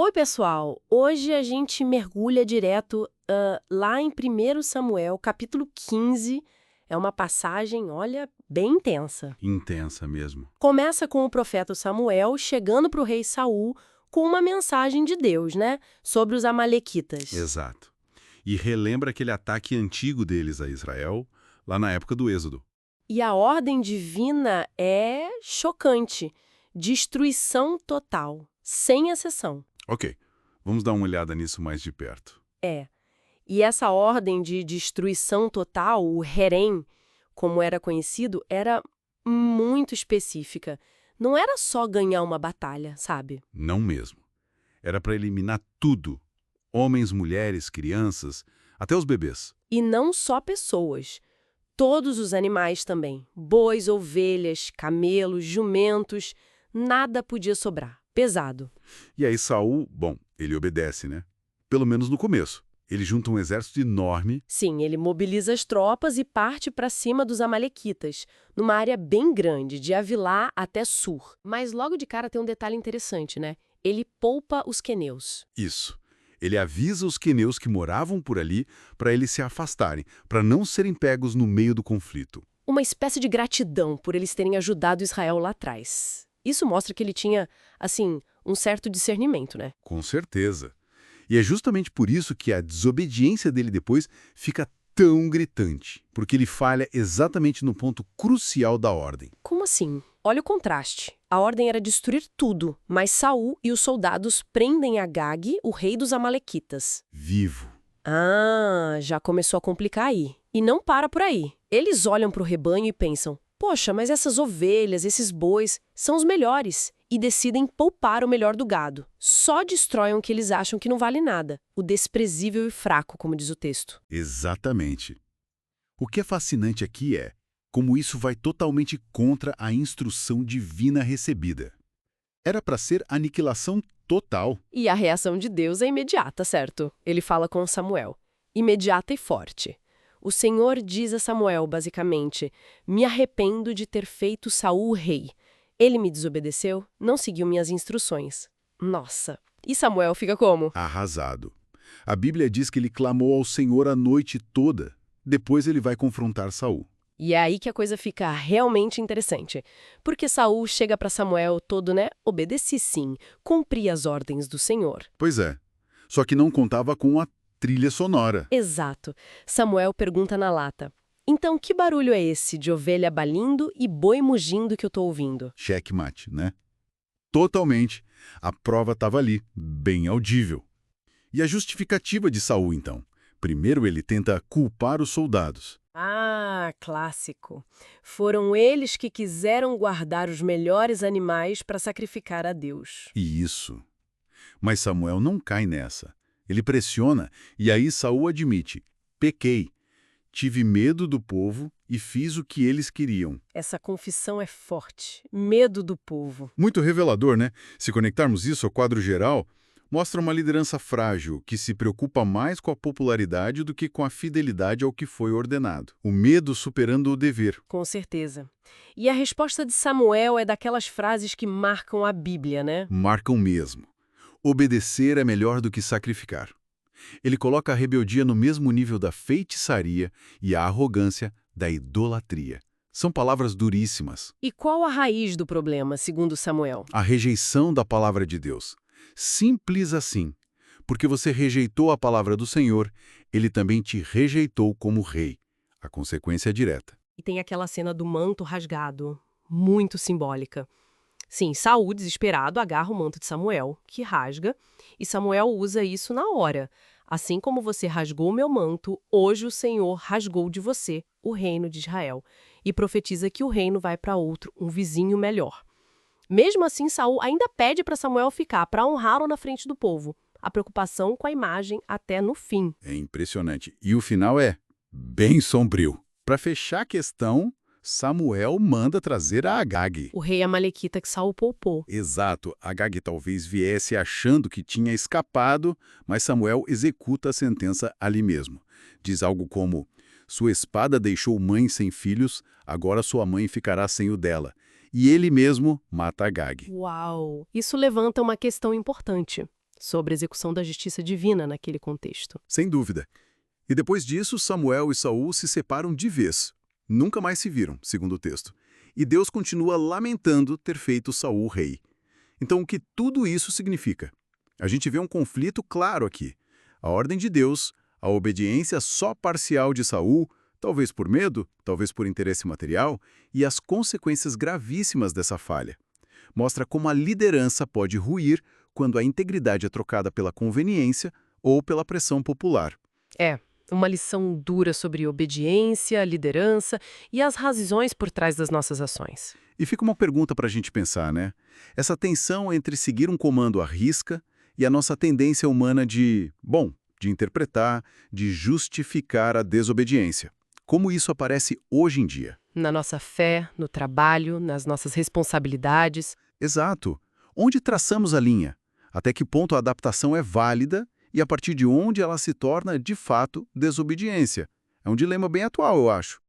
Oi, pessoal! Hoje a gente mergulha direto lá em 1 Samuel, capítulo 15. É uma passagem, olha, bem intensa. Intensa mesmo. Começa com o profeta Samuel chegando para o rei Saul com uma mensagem de Deus, né? Sobre os amalequitas. Exato. E relembra aquele ataque antigo deles a Israel, lá na época do Êxodo. E a ordem divina é chocante. Destruição total, sem exceção. Ok, vamos dar uma olhada nisso mais de perto. É. E essa ordem de destruição total, o herém, como era conhecido, era muito específica. Não era só ganhar uma batalha, sabe? Não mesmo. Era para eliminar tudo. Homens, mulheres, crianças, até os bebês. E não só pessoas. Todos os animais também. Bois, ovelhas, camelos, jumentos. Nada podia sobrar. Pesado. E aí Saul, bom, ele obedece, né? Pelo menos no começo. Ele junta um exército enorme. Sim, ele mobiliza as tropas e parte para cima dos amalequitas, numa área bem grande, de Avilá até Sur. Mas logo de cara tem um detalhe interessante, né? Ele poupa os queneus. Isso. Ele avisa os queneus que moravam por ali para eles se afastarem, para não serem pegos no meio do conflito. Uma espécie de gratidão por eles terem ajudado Israel lá atrás. Isso mostra que ele tinha, assim, um certo discernimento, né? Com certeza. E é justamente por isso que a desobediência dele depois fica tão gritante, porque ele falha exatamente no ponto crucial da ordem. Como assim? Olha o contraste. A ordem era destruir tudo, mas Saul e os soldados prendem Agag, o rei dos amalequitas. Vivo. Ah, já começou a complicar aí. E não para por aí. Eles olham para o rebanho e pensam, poxa, mas essas ovelhas, esses bois, são os melhores. E decidem poupar o melhor do gado. Só destroem o que eles acham que não vale nada. O desprezível e fraco, como diz o texto. Exatamente. O que é fascinante aqui é como isso vai totalmente contra a instrução divina recebida. Era para ser aniquilação total. E a reação de Deus é imediata, certo? Ele fala com Samuel. Imediata e forte. O Senhor diz a Samuel, basicamente, me arrependo de ter feito Saul rei. Ele me desobedeceu, não seguiu minhas instruções. Nossa. E Samuel fica como? Arrasado. A Bíblia diz que ele clamou ao Senhor a noite toda. Depois ele vai confrontar Saul. E é aí que a coisa fica realmente interessante. Porque Saul chega para Samuel todo, né? Obedeci sim, cumpri as ordens do Senhor. Pois é. Só que não contava com a trilha sonora. Exato. Samuel pergunta na lata. Então, que barulho é esse de ovelha balindo e boi mugindo que eu tô ouvindo? Checkmate, né? Totalmente. A prova estava ali, bem audível. E a justificativa de Saul, então? Primeiro ele tenta culpar os soldados. Ah, clássico. Foram eles que quiseram guardar os melhores animais para sacrificar a Deus. E isso. Mas Samuel não cai nessa. Ele pressiona e aí Saul admite: pequei, tive medo do povo e fiz o que eles queriam. Essa confissão é forte. Medo do povo. Muito revelador, né? Se conectarmos isso ao quadro geral, mostra uma liderança frágil que se preocupa mais com a popularidade do que com a fidelidade ao que foi ordenado. O medo superando o dever. Com certeza. E a resposta de Samuel é daquelas frases que marcam a Bíblia, né? Marcam mesmo. Obedecer é melhor do que sacrificar. Ele coloca a rebeldia no mesmo nível da feitiçaria e a arrogância da idolatria. São palavras duríssimas. E qual a raiz do problema, segundo Samuel? A rejeição da palavra de Deus. Simples assim. Porque você rejeitou a palavra do Senhor, ele também te rejeitou como rei. A consequência é direta. E tem aquela cena do manto rasgado, muito simbólica. Sim, Saul, desesperado, agarra o manto de Samuel, que rasga, e Samuel usa isso na hora. Assim como você rasgou o meu manto, hoje o Senhor rasgou de você o reino de Israel, e profetiza que o reino vai para outro, um vizinho melhor. Mesmo assim, Saul ainda pede para Samuel ficar, para honrá-lo na frente do povo. A preocupação com a imagem até no fim. É impressionante. E o final é bem sombrio. Para fechar a questão, Samuel manda trazer a Agag. O rei amalequita que Saul poupou. Exato, Agag talvez viesse achando que tinha escapado, mas Samuel executa a sentença ali mesmo. Diz algo como: sua espada deixou mãe sem filhos, agora sua mãe ficará sem o dela. E ele mesmo mata Agag. Uau! Isso levanta uma questão importante. sobre a execução da justiça divina naquele contexto. Sem dúvida. E depois disso, Samuel e Saul se separam de vez. Nunca mais se viram, segundo o texto. E Deus continua lamentando ter feito Saul rei. Então, o que tudo isso significa? A gente vê um conflito claro aqui. A ordem de Deus, a obediência só parcial de Saul, talvez por medo, talvez por interesse material, e as consequências gravíssimas dessa falha. Mostra como a liderança pode ruir quando a integridade é trocada pela conveniência ou pela pressão popular. É, uma lição dura sobre obediência, liderança e as razões por trás das nossas ações. E fica uma pergunta para a gente pensar, né? Essa tensão entre seguir um comando à risca e a nossa tendência humana de interpretar, de justificar a desobediência. Como isso aparece hoje em dia? Na nossa fé, no trabalho, nas nossas responsabilidades. Exato. Onde traçamos a linha? Até que ponto a adaptação é válida e a partir de onde ela se torna, de fato, desobediência? É um dilema bem atual, eu acho.